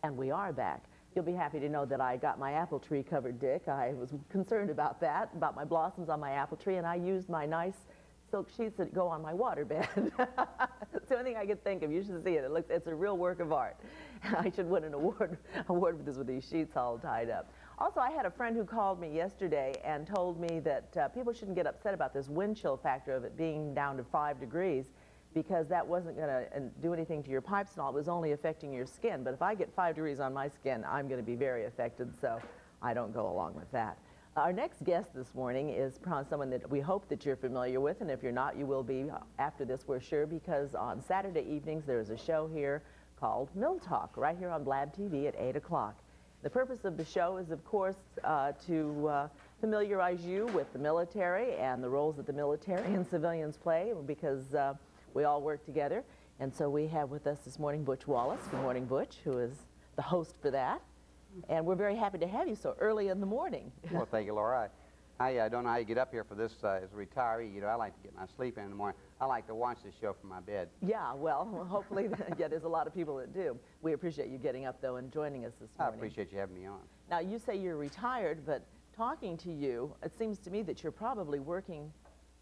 And we are back. You'll be happy to know that I got my apple tree covered, Dick. I was concerned about that, about my blossoms on my apple tree, and I used my nice silk sheets that go on my water bed. It's the only thing I could think of. You should see it. It's a real work of art. I should win an award for this with these sheets all tied up. Also, I had a friend who called me yesterday and told me that people shouldn't get upset about this wind chill factor of it being down to 5 degrees, because that wasn't going to do anything to your pipes and all. It was only affecting your skin. But if I get 5 degrees on my skin, I'm going to be very affected, so I don't go along with that. Our next guest this morning is someone that we hope that you're familiar with, and if you're not, you will be after this, we're sure, because on Saturday evenings there's a show here called Mill Talk, right here on Blab TV at 8 o'clock. The purpose of the show is, of course, to familiarize you with the military and the roles that the military and civilians play, because we all work together. And so we have with us this morning Butch Wallace. Good morning, Butch, who is the host for that. And we're very happy to have you so early in the morning. Well, thank you, Laura. I don't know how you get up here for this as a retiree. You know, I like to get my sleep in the morning. I like to watch this show from my bed. Yeah, well, hopefully, yeah, there's a lot of people that do. We appreciate you getting up, though, and joining us this morning. I appreciate you having me on. Now, you say you're retired, but talking to you, it seems to me that you're probably working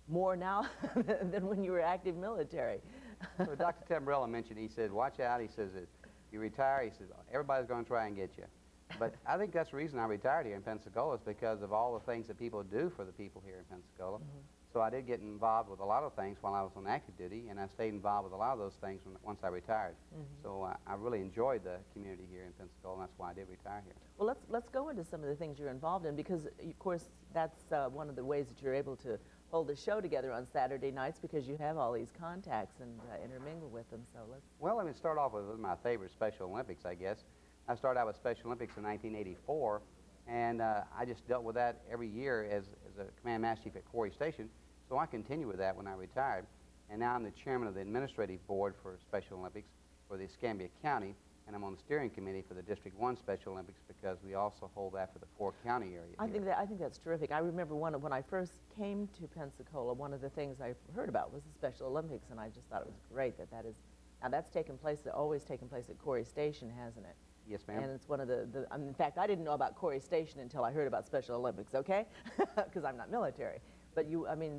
more now than when you were active military. So Dr. Tamburello mentioned, he said, watch out. He says, if you retire, he says, everybody's going to try and get you. But I think that's the reason I retired here in Pensacola, is because of all the things that people do for the people here in Pensacola. So I did get involved with a lot of things while I was on active duty, and I stayed involved with a lot of those things once I retired. So I really enjoyed the community here in Pensacola, and that's why I did retire here. Well, let's go into some of the things you're involved in, because, of course, that's one of the ways that you're able to hold the show together on Saturday nights, because you have all these contacts and intermingle with them. So let's. Well, let me start off with my favorite Special Olympics, I guess. I started out with Special Olympics in 1984, and I just dealt with that every year as a command master chief at Quarry Station. So I continued with that when I retired, and now I'm the chairman of the administrative board for Special Olympics for the Escambia County, and I'm on the steering committee for the District 1 Special Olympics, because we also hold that for the 4-county area. I think that's terrific. I remember when I first came to Pensacola, one of the things I heard about was the Special Olympics, and I just thought it was great that is. Now that's always taken place at Quarry Station, hasn't it? Yes, ma'am. And it's one of in fact, I didn't know about Quarry Station until I heard about Special Olympics, okay? Because I'm not military. But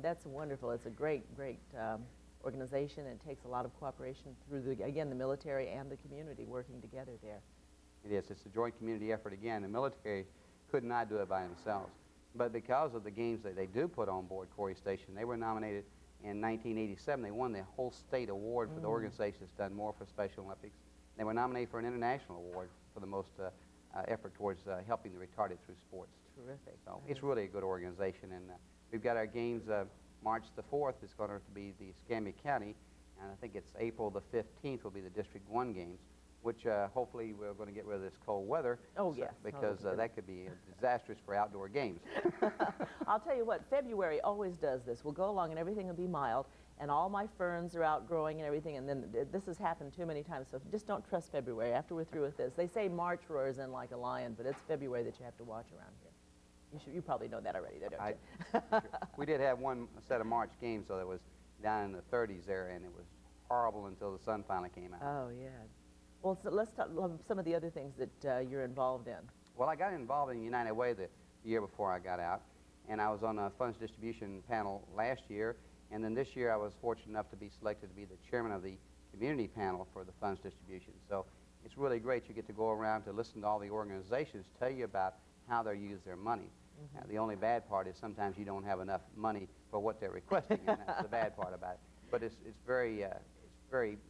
that's wonderful. It's a great organization, and it takes a lot of cooperation through, again, the military and the community working together there. It is. It's a joint community effort again. The military could not do it by themselves. But because of the games that they do put on board Quarry Station, they were nominated in 1987. They won the whole state award for the organization that's done more for Special Olympics. They were nominated for an international award for the most effort towards helping the retarded through sports. Terrific. So it's really a good organization, and we've got our games March the 4th is going to be the Escambia County, and I think it's April the 15th will be the District 1 games, which hopefully we're going to get rid of this cold weather. Oh, yes. Because that could be disastrous for outdoor games. I'll tell you what, February always does this. We'll go along and everything will be mild, and all my ferns are outgrowing and everything, and then this has happened too many times, so just don't trust February after we're through with this. They say March roars in like a lion, but it's February that you have to watch around here. You probably know that already, though, don't you? Sure. We did have one set of March games, so it was down in the 30s there, and it was horrible until the sun finally came out. Oh, yeah. Well, so let's talk some of the other things that you're involved in. Well, I got involved in United Way the year before I got out, and I was on a funds distribution panel last year, and then this year I was fortunate enough to be selected to be the chairman of the community panel for the funds distribution. So it's really great. You get to go around to listen to all the organizations tell you about how they use their money. The only bad part is sometimes you don't have enough money for what they're requesting, and that's the bad part about it. But it's very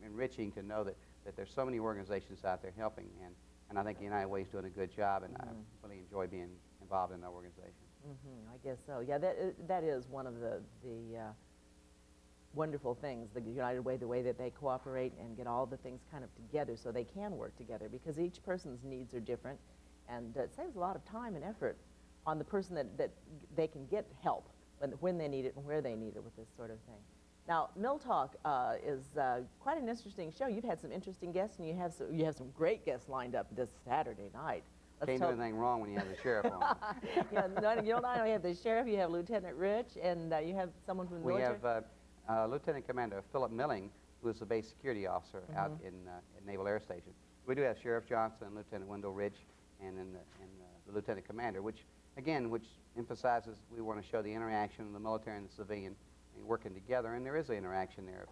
enriching to know that there's so many organizations out there helping, and I think United Way is doing a good job, and I really enjoy being involved in the organization. I guess so. Yeah, that is one of the wonderful things, the United Way, the way that they cooperate and get all the things kind of together so they can work together, because each person's needs are different, and it saves a lot of time and effort on the person that they can get help when they need it and where they need it with this sort of thing. Now, Mill Talk is quite an interesting show. You've had some interesting guests, and you have some great guests lined up this Saturday night. Can't do anything wrong when you have the sheriff on. You don't only have the sheriff, you have Lieutenant Rich, and you have someone from the military. We have Lieutenant Commander Philip Milling, who is the base security officer out in Naval Air Station. We do have Sheriff Johnson, Lieutenant Wendell Rich, and then the Lieutenant Commander, which emphasizes we want to show the interaction of the military and the civilian and working together, and there is an interaction there.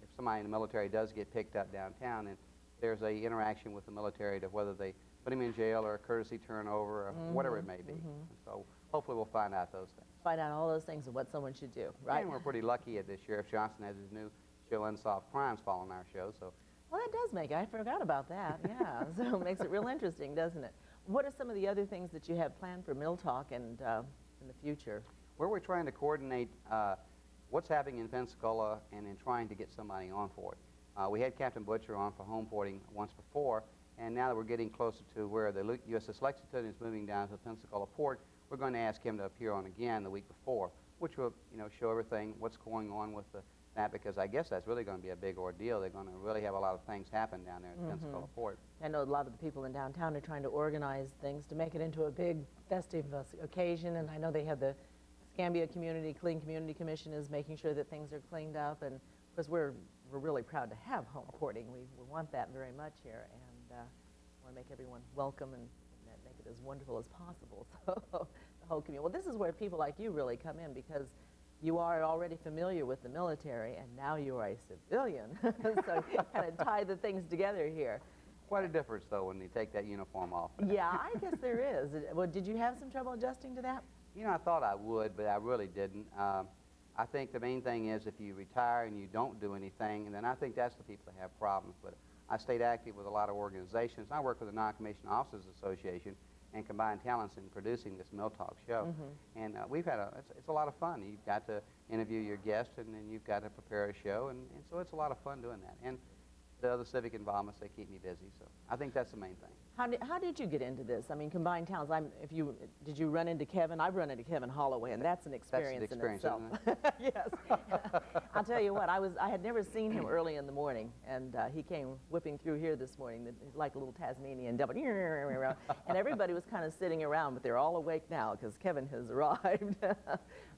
If somebody in the military does get picked up downtown, and there's a interaction with the military to whether they put him in jail or a courtesy turnover or whatever it may be. So hopefully we'll find out those things. Find out all those things and what someone should do, right? And we're pretty lucky that Sheriff Johnson has his new show, Unsolved Crimes, following our show. So. Well, that does make it. I forgot about that. Yeah, so it makes it real interesting, doesn't it? What are some of the other things that you have planned for Mill Talk and in the future? Where we're trying to coordinate what's happening in Pensacola and in trying to get somebody on for it. We had Captain Butcher on for home porting once before, and now that we're getting closer to where the USS Lexington is moving down to Pensacola Port, we're going to ask him to appear on again the week before, which will, show everything, what's going on with that, because I guess that's really going to be a big ordeal. They're going to really have a lot of things happen down there at Pensacola Port. I know a lot of the people in downtown are trying to organize things to make it into a big festive occasion, and I know they have the Scambia Clean Community Commission is making sure that things are cleaned up, and of course we're really proud to have home porting. We want that very much here, and want to make everyone welcome and make it as wonderful as possible. So the whole community. Well, this is where people like you really come in, because you are already familiar with the military, and now you are a civilian. So you kind of tie the things together here. Quite a difference, though, when you take that uniform off. Yeah, I guess there is. Well, did you have some trouble adjusting to that? I thought I would, but I really didn't. I think the main thing is if you retire and you don't do anything, and then I think that's the people that have problems. But I stayed active with a lot of organizations. I work with the Non-Commissioned Officers Association and Combined Talents in producing this Mill Talk show. And we've had it's a lot of fun. You've got to interview your guests, and then you've got to prepare a show, and so it's a lot of fun doing that. And the other civic involvements, they keep me busy, so I think that's the main thing. How did you get into this? I mean, Combined Talents, did you run into Kevin? I've run into Kevin Holloway, and that's an experience, in itself. Isn't it? Yes. I'll tell you what, I had never seen him early in the morning, and he came whipping through here this morning, like a little Tasmanian devil, and everybody was kind of sitting around, but they're all awake now because Kevin has arrived.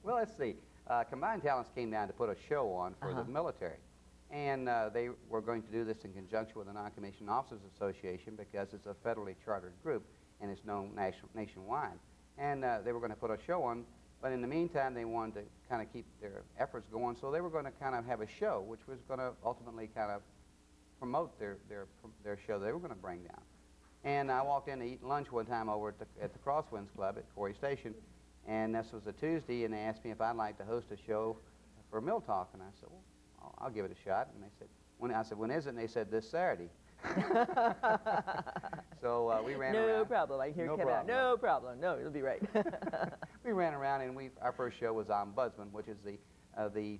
Well, let's see. Combined Talents came down to put a show on for the military. And they were going to do this in conjunction with the Non-Commissioned Officers Association because it's a federally chartered group and it's known nationwide. And they were going to put a show on, but in the meantime they wanted to kind of keep their efforts going, so they were going to kind of have a show which was going to ultimately kind of promote their show they were going to bring down. And I walked in to eat lunch one time over at the Crosswinds Club at Corey Station, and this was a Tuesday, and they asked me if I'd like to host a show for Mill Talk, and I said, well, I'll give it a shot. And they said, I said, when is it? And they said, this Saturday. So we ran around. No problem. I hear Kevin out. No problem. No, it'll be right. We ran around, and our first show was Ombudsman, which is the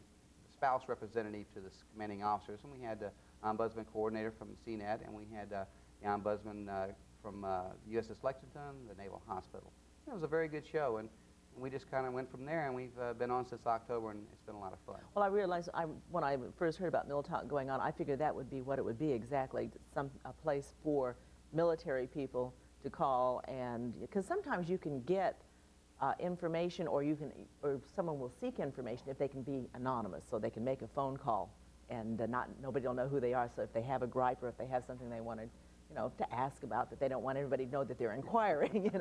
spouse representative to the commanding officers. And we had the Ombudsman coordinator from CNET, and we had the Ombudsman from USS Lexington, the Naval Hospital. It was a very good show, and we just kind of went from there, and we've been on since October, and it's been a lot of fun. Well, I realized when I first heard about Mill Talk going on, I figured that would be what it would be exactly, a place for military people to call, and because sometimes you can get information, or someone will seek information if they can be anonymous, so they can make a phone call, and nobody will know who they are. So if they have a gripe or if they have something they want to to ask about, that they don't want everybody to know that they're inquiring,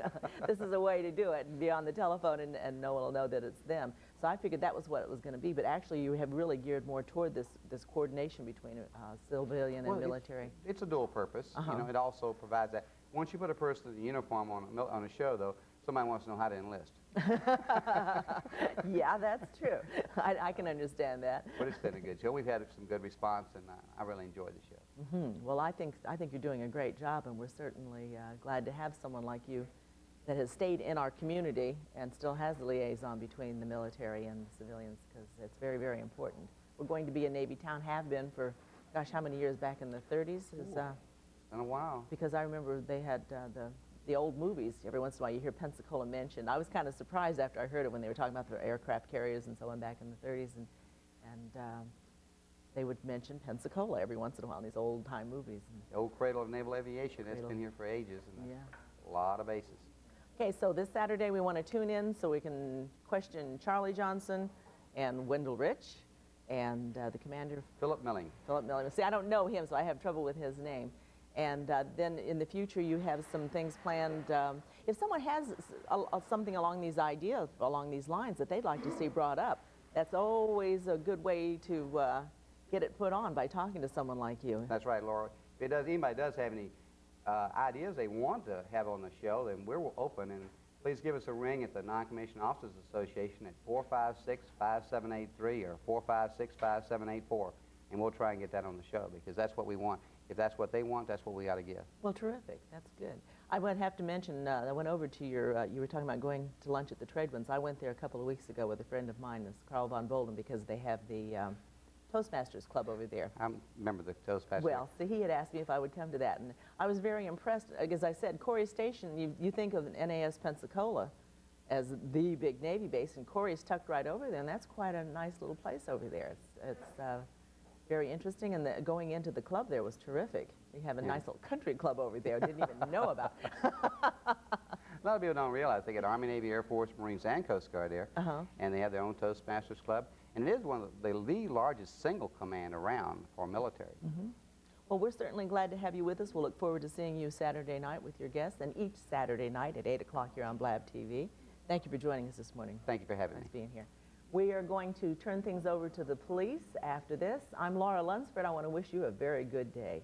This is a way to do it, and be on the telephone, and no one will know that it's them. So I figured that was what it was going to be, but actually you have really geared more toward this coordination between civilian and military. It's a dual purpose. It also provides that. Once you put a person in uniform on a show, though, somebody wants to know how to enlist. Yeah, that's true. I can understand that. But it's been a good show. We've had some good response, and I really enjoyed the show. Well, I think you're doing a great job, and we're certainly glad to have someone like you that has stayed in our community and still has the liaison between the military and the civilians, because it's very, very important. We're going to be a Navy town, have been for, gosh, how many years back in the 30s? It's been a while. Because I remember they had the old movies. Every once in a while you hear Pensacola mentioned. I was kind of surprised after I heard it when they were talking about their aircraft carriers and so on back in the 30s, and they would mention Pensacola every once in a while in these old-time movies. The old cradle of naval aviation. It's been here for ages, and a lot of bases. Okay, so this Saturday we want to tune in so we can question Charlie Johnson and Wendell Rich and the commander. Philip Milling. Philip Milling. See, I don't know him, so I have trouble with his name. And then in the future, you have some things planned. If someone has something along these ideas, along these lines that they'd like to see brought up, that's always a good way to get it put on by talking to someone like you. That's right, Laura. If anybody does have any ideas they want to have on the show, then we're open. And please give us a ring at the Non-Commissioned Officers Association at 456-5783 or 456-5784, and we'll try and get that on the show, because that's what we want. If that's what they want, that's what we got to give. Well, terrific. That's good. I would have to mention, I went over to your, you were talking about going to lunch at the Trade Winds. I went there a couple of weeks ago with a friend of mine, it's Carl von Bolden, because they have the Toastmasters Club over there. I remember the Toastmasters. Well, so he had asked me if I would come to that, and I was very impressed. As I said, Corey Station, you think of NAS Pensacola as the big Navy base, and Corey's tucked right over there, and that's quite a nice little place over there. It's very interesting, and going into the club there was terrific. You have a nice little country club over there I didn't even know about. A lot of people don't realize they get Army, Navy, Air Force, Marines, and Coast Guard there, and they have their own Toastmasters Club, and it is one of the largest single command around for military. Well, we're certainly glad to have you with us. We'll look forward to seeing you Saturday night with your guests, and each Saturday night at 8 o'clock here on Blab TV. Thank you for joining us this morning. Thank you for having me. Nice being here. We are going to turn things over to the police after this. I'm Laura Lunsford. I want to wish you a very good day.